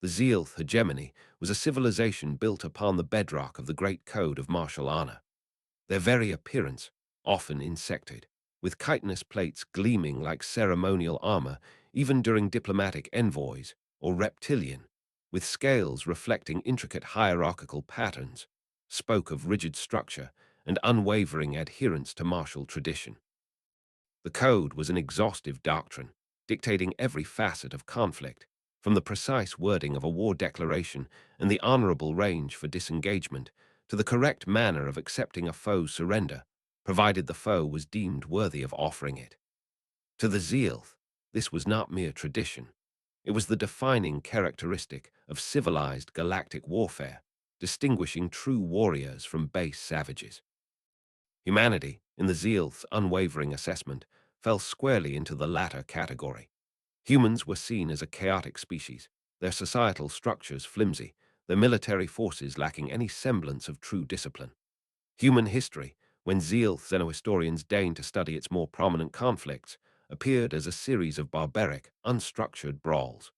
The Zealth hegemony was a civilization built upon the bedrock of the great code of martial honor. Their very appearance, often insected, with chitinous plates gleaming like ceremonial armor even during diplomatic envoys, or reptilian, with scales reflecting intricate hierarchical patterns, spoke of rigid structure and unwavering adherence to martial tradition. The code was an exhaustive doctrine, dictating every facet of conflict, from the precise wording of a war declaration and the honorable range for disengagement to the correct manner of accepting a foe's surrender, provided the foe was deemed worthy of offering it. To the Zealth, this was not mere tradition. It was the defining characteristic of civilized galactic warfare, distinguishing true warriors from base savages. Humanity, in the Zealth's unwavering assessment, fell squarely into the latter category. Humans were seen as a chaotic species, their societal structures flimsy, their military forces lacking any semblance of true discipline. Human history, when Zealth xenohistorians deigned to study its more prominent conflicts, appeared as a series of barbaric, unstructured brawls.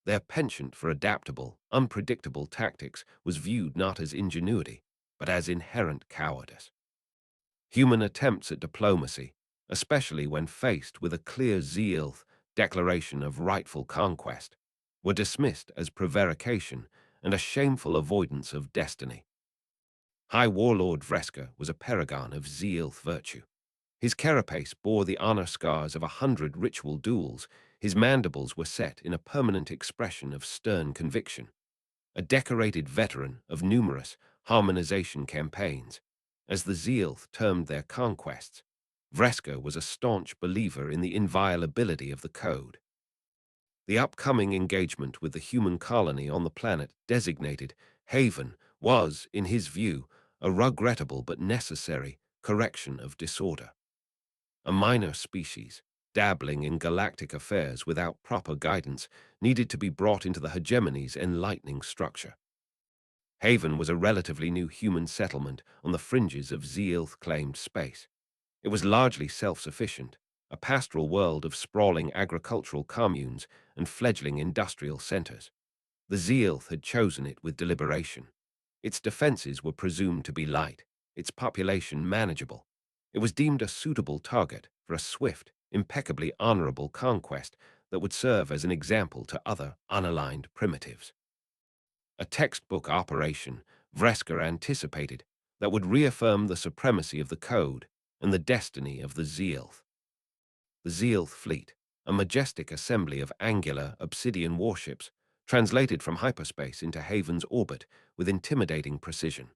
Their penchant for adaptable, unpredictable tactics was viewed not as ingenuity, but as inherent cowardice. Human attempts at diplomacy, especially when faced with a clear Zealth declaration of rightful conquest, were dismissed as prevarication and a shameful avoidance of destiny. High Warlord Vreska was a paragon of Zealth virtue. His carapace bore the honor scars of 100 ritual duels, his mandibles were set in a permanent expression of stern conviction. A decorated veteran of numerous harmonization campaigns, as the Zealth termed their conquests, Vreska was a staunch believer in the inviolability of the code. The upcoming engagement with the human colony on the planet designated Haven was, in his view, a regrettable but necessary correction of disorder. A minor species, dabbling in galactic affairs without proper guidance, needed to be brought into the hegemony's enlightening structure. Haven was a relatively new human settlement on the fringes of Zealth-claimed space. It was largely self-sufficient, a pastoral world of sprawling agricultural communes and fledgling industrial centers. The Zealth had chosen it with deliberation. Its defenses were presumed to be light, its population manageable. It was deemed a suitable target for a swift, impeccably honorable conquest that would serve as an example to other unaligned primitives. A textbook operation, Vreska anticipated, that would reaffirm the supremacy of the code and the destiny of the Zealth. The Zealth fleet, a majestic assembly of angular obsidian warships, translated from hyperspace into Haven's orbit with intimidating precision.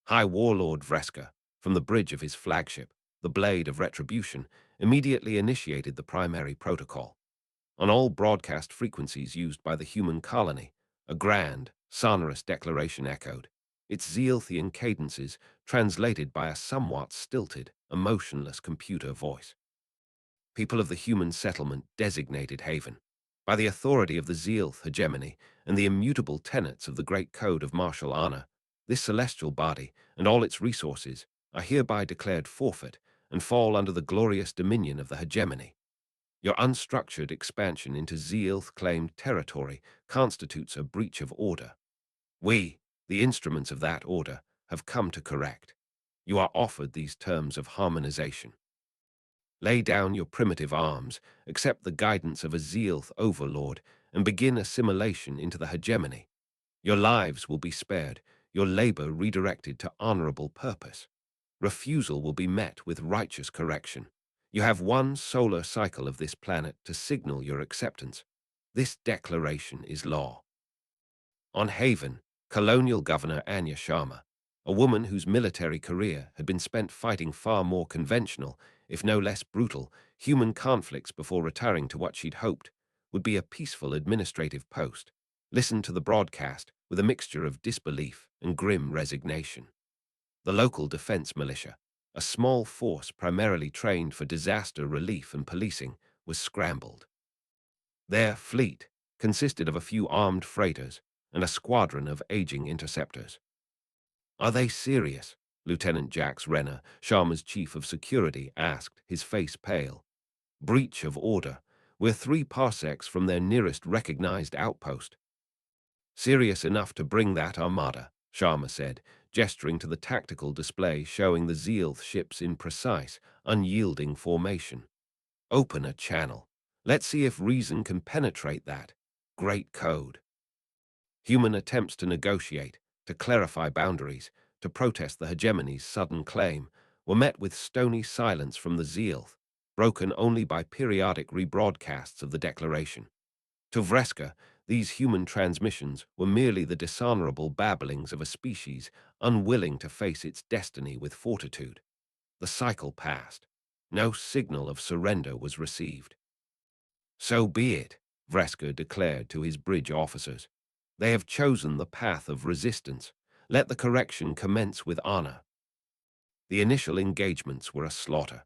High Warlord Vreska, from the bridge of his flagship, the Blade of Retribution, immediately initiated the primary protocol. On all broadcast frequencies used by the human colony, a grand, sonorous declaration echoed, its Zealthian cadences translated by a somewhat stilted, emotionless computer voice. People of the human settlement designated Haven, by the authority of the Zealth hegemony and the immutable tenets of the great code of martial honor, this celestial body and all its resources are hereby declared forfeit and fall under the glorious dominion of the hegemony. Your unstructured expansion into Zealth-claimed territory constitutes a breach of order. We, the instruments of that order, have come to correct. You are offered these terms of harmonization. Lay down your primitive arms, accept the guidance of a Zealth overlord, and begin assimilation into the hegemony. Your lives will be spared, your labor redirected to honorable purpose. Refusal will be met with righteous correction. You have one solar cycle of this planet to signal your acceptance. This declaration is law. On Haven, colonial governor Anya Sharma, a woman whose military career had been spent fighting far more conventional, if no less brutal, human conflicts before retiring to what she'd hoped would be a peaceful administrative post, listened to the broadcast with a mixture of disbelief and grim resignation. The local defense militia, a small force primarily trained for disaster relief and policing, was scrambled. Their fleet consisted of a few armed freighters and a squadron of aging interceptors. "Are they serious?" Lieutenant Jax Renner, Sharma's chief of security, asked, his face pale. "Breach of order. We're 3 parsecs from their nearest recognized outpost." Serious enough to bring that armada, Sharma said, gesturing to the tactical display showing the Zealth ships in precise, unyielding formation. Open a channel. Let's see if reason can penetrate that. Great code. Human attempts to negotiate, to clarify boundaries, to protest the hegemony's sudden claim, were met with stony silence from the Zealth, broken only by periodic rebroadcasts of the declaration. To Vreska, these human transmissions were merely the dishonorable babblings of a species unwilling to face its destiny with fortitude. The cycle passed. No signal of surrender was received. So be it, Vreska declared to his bridge officers. They have chosen the path of resistance. Let the correction commence with honor. The initial engagements were a slaughter.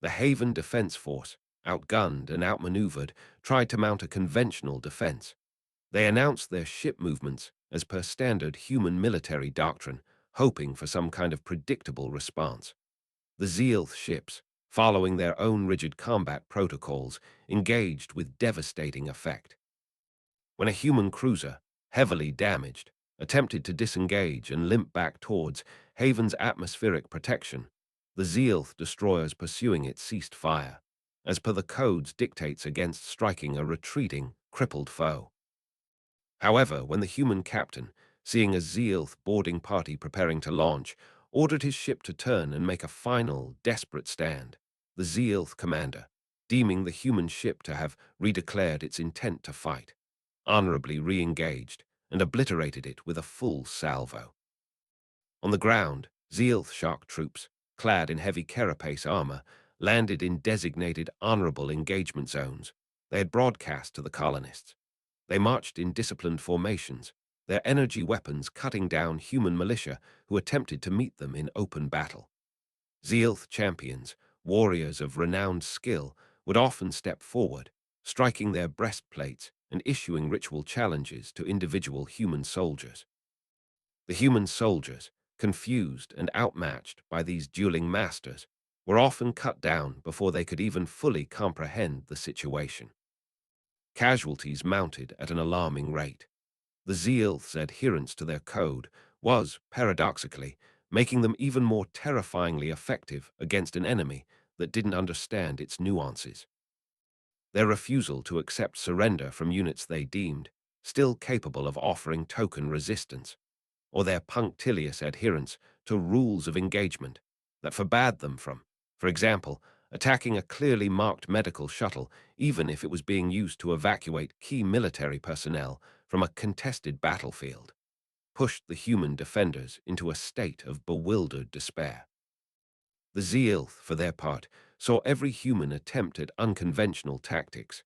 The Haven Defense Force, outgunned and outmaneuvered, tried to mount a conventional defense. They announced their ship movements as per standard human military doctrine, hoping for some kind of predictable response. The Zealth ships, following their own rigid combat protocols, engaged with devastating effect. When a human cruiser, heavily damaged, attempted to disengage and limp back towards Haven's atmospheric protection, the Zealth destroyers pursuing it ceased fire, as per the code's dictates against striking a retreating, crippled foe. However, when the human captain, seeing a Zealth boarding party preparing to launch, ordered his ship to turn and make a final, desperate stand, the Zealth commander, deeming the human ship to have redeclared its intent to fight, honorably re-engaged and obliterated it with a full salvo. On the ground, Zealth shock troops, clad in heavy carapace armor, landed in designated honorable engagement zones they had broadcast to the colonists. They marched in disciplined formations, their energy weapons cutting down human militia who attempted to meet them in open battle. Zealth champions, warriors of renowned skill, would often step forward, striking their breastplates and issuing ritual challenges to individual human soldiers. The human soldiers, confused and outmatched by these dueling masters, were often cut down before they could even fully comprehend the situation. Casualties mounted at an alarming rate. The Zealth's adherence to their code was, paradoxically, making them even more terrifyingly effective against an enemy that didn't understand its nuances. Their refusal to accept surrender from units they deemed still capable of offering token resistance, or their punctilious adherence to rules of engagement that forbade them from, for example, attacking a clearly marked medical shuttle even if it was being used to evacuate key military personnel from a contested battlefield, pushed the human defenders into a state of bewildered despair. The Zealth, for their part, saw every human attempt at unconventional tactics: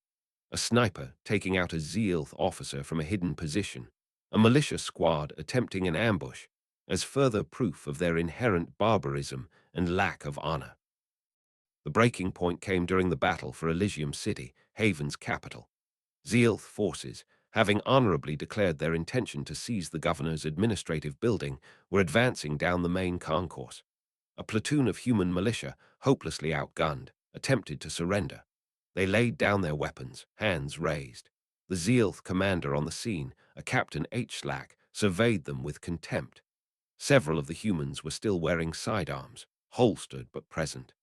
a sniper taking out a Zealth officer from a hidden position, a militia squad attempting an ambush, as further proof of their inherent barbarism and lack of honor. The breaking point came during the battle for Elysium City, Haven's capital. Zealth forces, having honorably declared their intention to seize the governor's administrative building, were advancing down the main concourse. A platoon of human militia, hopelessly outgunned, attempted to surrender. They laid down their weapons, hands raised. The Zealth commander on the scene, a Captain H. Slack, surveyed them with contempt. Several of the humans were still wearing sidearms, holstered but present.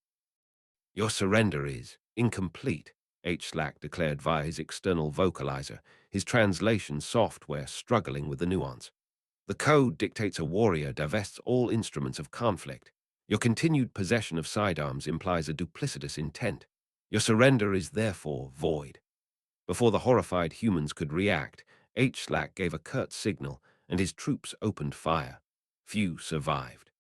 "Your surrender is incomplete," H. Slack declared via his external vocalizer, his translation software struggling with the nuance. "The code dictates a warrior divests all instruments of conflict. Your continued possession of sidearms implies a duplicitous intent. Your surrender is therefore void." Before the horrified humans could react, H. Slack gave a curt signal, and his troops opened fire. Few survived.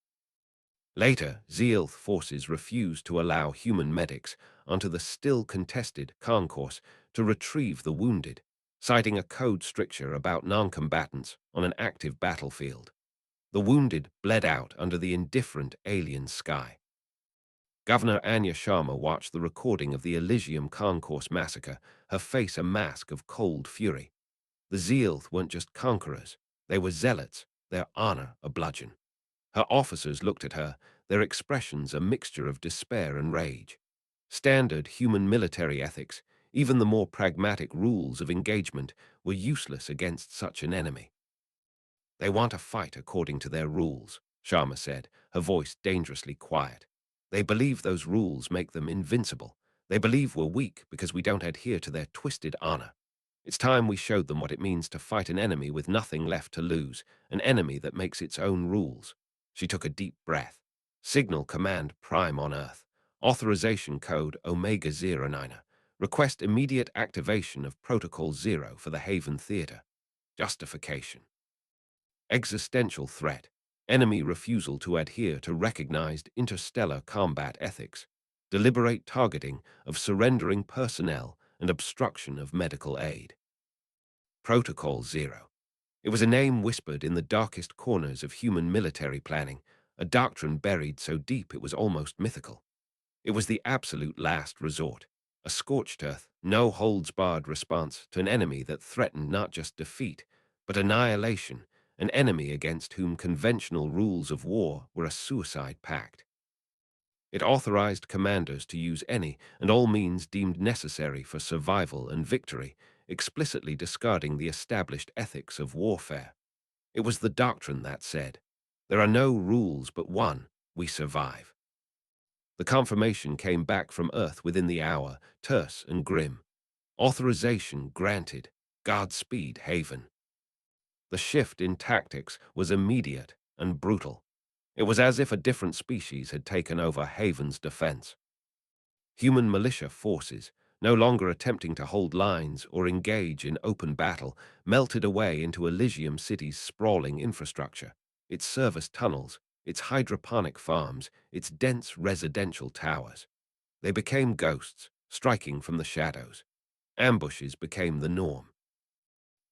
Later, Zealth forces refused to allow human medics onto the still-contested concourse to retrieve the wounded, citing a code stricture about non-combatants on an active battlefield. The wounded bled out under the indifferent alien sky. Governor Anya Sharma watched the recording of the Elysium Concourse massacre, her face a mask of cold fury. The Zealth weren't just conquerors, they were zealots, their honor a bludgeon. Her officers looked at her, their expressions a mixture of despair and rage. Standard human military ethics, even the more pragmatic rules of engagement, were useless against such an enemy. They want to fight according to their rules, Sharma said, her voice dangerously quiet. They believe those rules make them invincible. They believe we're weak because we don't adhere to their twisted honor. It's time we showed them what it means to fight an enemy with nothing left to lose, an enemy that makes its own rules. She took a deep breath. Signal Command Prime on Earth. Authorization code Omega 09. Request immediate activation of Protocol Zero for the Haven Theater. Justification. Existential threat. Enemy refusal to adhere to recognized interstellar combat ethics. Deliberate targeting of surrendering personnel and obstruction of medical aid. Protocol Zero. It was a name whispered in the darkest corners of human military planning, a doctrine buried so deep it was almost mythical. It was the absolute last resort, a scorched earth, no-holds-barred response to an enemy that threatened not just defeat, but annihilation, an enemy against whom conventional rules of war were a suicide pact. It authorized commanders to use any and all means deemed necessary for survival and victory, explicitly discarding the established ethics of warfare. It was the doctrine that said, "There are no rules but one, we survive." The confirmation came back from Earth within the hour, terse and grim. Authorization granted. Godspeed, Haven. The shift in tactics was immediate and brutal. It was as if a different species had taken over Haven's defense. Human militia forces, no longer attempting to hold lines or engage in open battle, melted away into Elysium City's sprawling infrastructure, its service tunnels, its hydroponic farms, its dense residential towers. They became ghosts, striking from the shadows. Ambushes became the norm.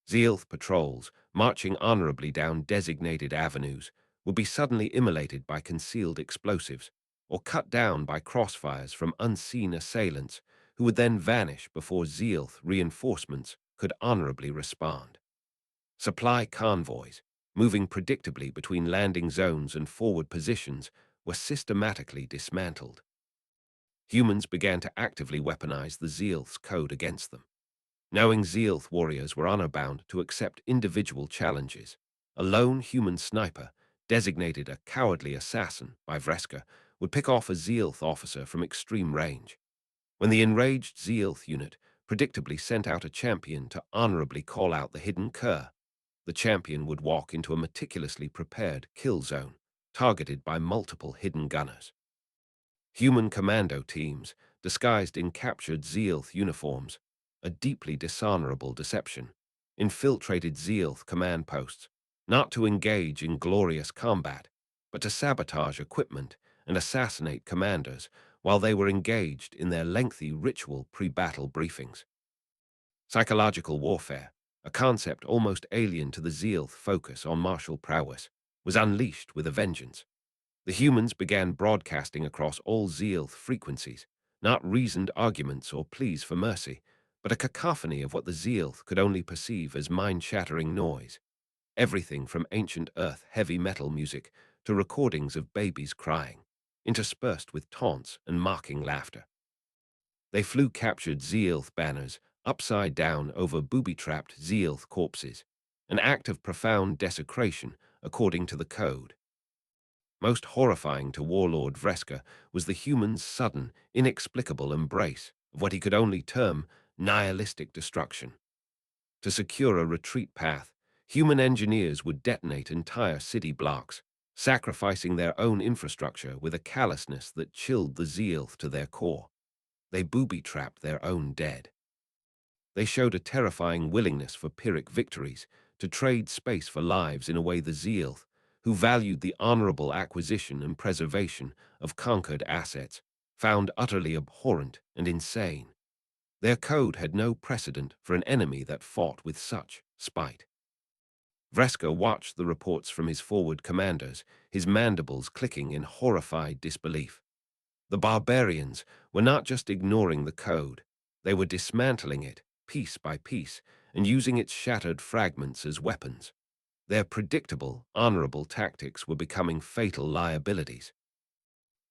Zealth patrols, marching honorably down designated avenues, would be suddenly immolated by concealed explosives, or cut down by crossfires from unseen assailants, who would then vanish before Zealth reinforcements could honorably respond. Supply convoys, moving predictably between landing zones and forward positions, were systematically dismantled. Humans began to actively weaponize the Zealth's code against them. Knowing Zealth warriors were honor-bound to accept individual challenges, a lone human sniper, designated a cowardly assassin by Vreska, would pick off a Zealth officer from extreme range. When the enraged Zealth unit predictably sent out a champion to honorably call out the hidden cur, the champion would walk into a meticulously prepared kill zone, targeted by multiple hidden gunners. Human commando teams, disguised in captured Zealth uniforms, a deeply dishonorable deception, infiltrated Zealth command posts, not to engage in glorious combat, but to sabotage equipment and assassinate commanders while they were engaged in their lengthy ritual pre-battle briefings. Psychological warfare, a concept almost alien to the Zealth focus on martial prowess, was unleashed with a vengeance. The humans began broadcasting across all Zealth frequencies, not reasoned arguments or pleas for mercy, but a cacophony of what the Zealth could only perceive as mind-shattering noise. Everything from ancient Earth heavy metal music to recordings of babies crying, interspersed with taunts and mocking laughter. They flew captured Zealth banners upside down over booby-trapped Zealth corpses, an act of profound desecration according to the code. Most horrifying to Warlord Vreska was the human's sudden, inexplicable embrace of what he could only term nihilistic destruction. To secure a retreat path, human engineers would detonate entire city blocks, sacrificing their own infrastructure with a callousness that chilled the Zealth to their core. They booby-trapped their own dead. They showed a terrifying willingness for Pyrrhic victories, to trade space for lives in a way the Zealth, who valued the honorable acquisition and preservation of conquered assets, found utterly abhorrent and insane. Their code had no precedent for an enemy that fought with such spite. Vreska watched the reports from his forward commanders, his mandibles clicking in horrified disbelief. The barbarians were not just ignoring the code, they were dismantling it, piece by piece, and using its shattered fragments as weapons. Their predictable, honorable tactics were becoming fatal liabilities.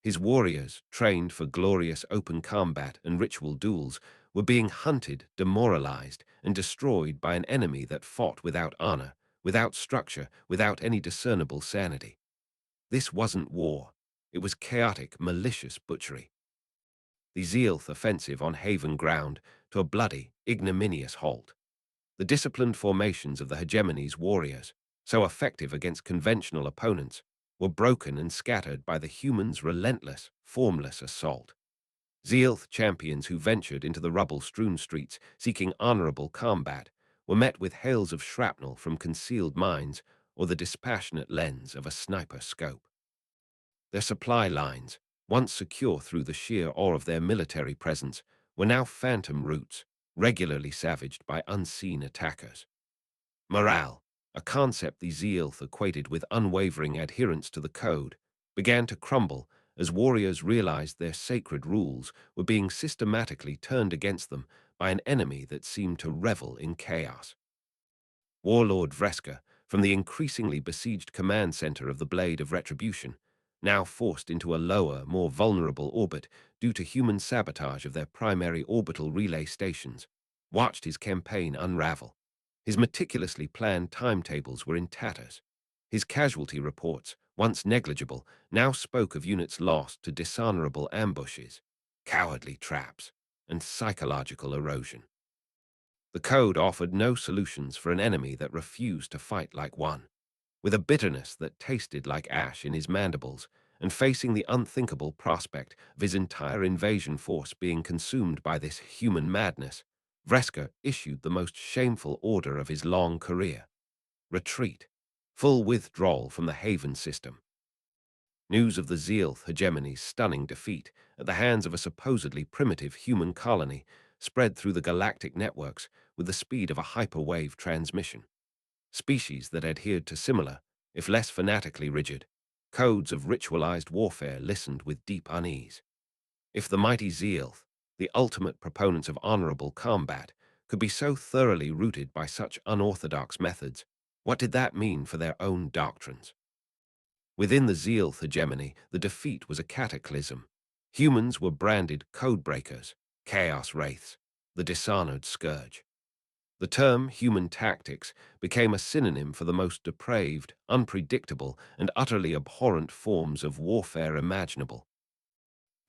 His warriors, trained for glorious open combat and ritual duels, were being hunted, demoralized, and destroyed by an enemy that fought without honor, without structure, without any discernible sanity. This wasn't war. It was chaotic, malicious butchery. The Zealth offensive on Haven ground to a bloody, ignominious halt. The disciplined formations of the hegemony's warriors, so effective against conventional opponents, were broken and scattered by the humans' relentless, formless assault. Zealth champions who ventured into the rubble-strewn streets seeking honorable combat were met with hails of shrapnel from concealed mines or the dispassionate lens of a sniper scope. Their supply lines, once secure through the sheer awe of their military presence, were now phantom routes, regularly savaged by unseen attackers. Morale, a concept the Zealth equated with unwavering adherence to the code, began to crumble as warriors realized their sacred rules were being systematically turned against them by an enemy that seemed to revel in chaos. Warlord Vreska, from the increasingly besieged command center of the Blade of Retribution, now forced into a lower, more vulnerable orbit due to human sabotage of their primary orbital relay stations, watched his campaign unravel. His meticulously planned timetables were in tatters. His casualty reports, once negligible, now spoke of units lost to dishonorable ambushes, cowardly traps, and psychological erosion. The code offered no solutions for an enemy that refused to fight like one. With a bitterness that tasted like ash in his mandibles, and facing the unthinkable prospect of his entire invasion force being consumed by this human madness, Vreska issued the most shameful order of his long career: retreat, full withdrawal from the Haven system. News of the Zealth hegemony's stunning defeat at the hands of a supposedly primitive human colony spread through the galactic networks with the speed of a hyperwave transmission. Species that adhered to similar, if less fanatically rigid, codes of ritualized warfare listened with deep unease. If the mighty Zealth, the ultimate proponents of honorable combat, could be so thoroughly rooted by such unorthodox methods, what did that mean for their own doctrines? Within the Zealth hegemony, the defeat was a cataclysm. Humans were branded codebreakers, chaos wraiths, the dishonored scourge. The term human tactics became a synonym for the most depraved, unpredictable, and utterly abhorrent forms of warfare imaginable.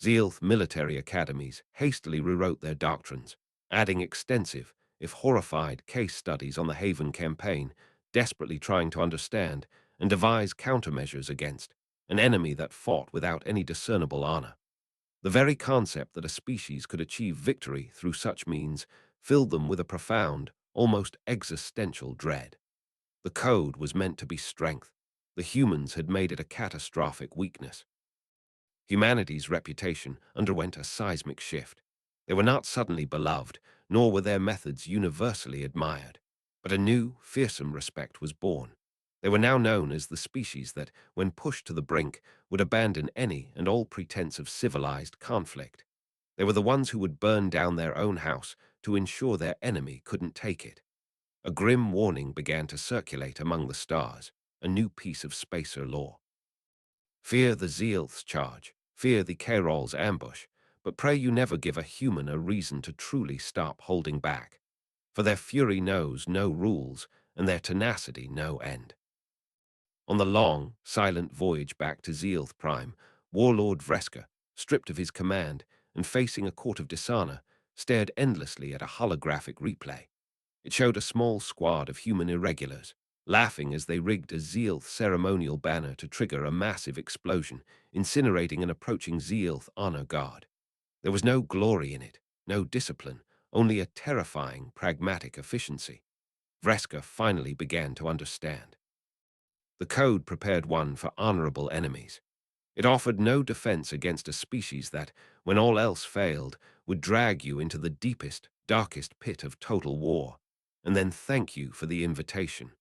Zealth military academies hastily rewrote their doctrines, adding extensive, if horrified, case studies on the Haven campaign, desperately trying to understand and devise countermeasures against an enemy that fought without any discernible honor. The very concept that a species could achieve victory through such means filled them with a profound, almost existential dread. The code was meant to be strength. The humans had made it a catastrophic weakness. Humanity's reputation underwent a seismic shift. They were not suddenly beloved, nor were their methods universally admired. But a new, fearsome respect was born. They were now known as the species that, when pushed to the brink, would abandon any and all pretense of civilized conflict. They were the ones who would burn down their own house to ensure their enemy couldn't take it. A grim warning began to circulate among the stars, a new piece of spacer lore. Fear the Zealth's charge, fear the Kairol's ambush, but pray you never give a human a reason to truly stop holding back, for their fury knows no rules and their tenacity no end. On the long, silent voyage back to Zealth Prime, Warlord Vreska, stripped of his command and facing a court of dishonor, stared endlessly at a holographic replay. It showed a small squad of human irregulars, laughing as they rigged a Zealth ceremonial banner to trigger a massive explosion, incinerating an approaching Zealth honor guard. There was no glory in it, no discipline, only a terrifying, pragmatic efficiency. Vreska finally began to understand. The code prepared one for honorable enemies. It offered no defense against a species that, when all else failed, would drag you into the deepest, darkest pit of total war, and then thank you for the invitation.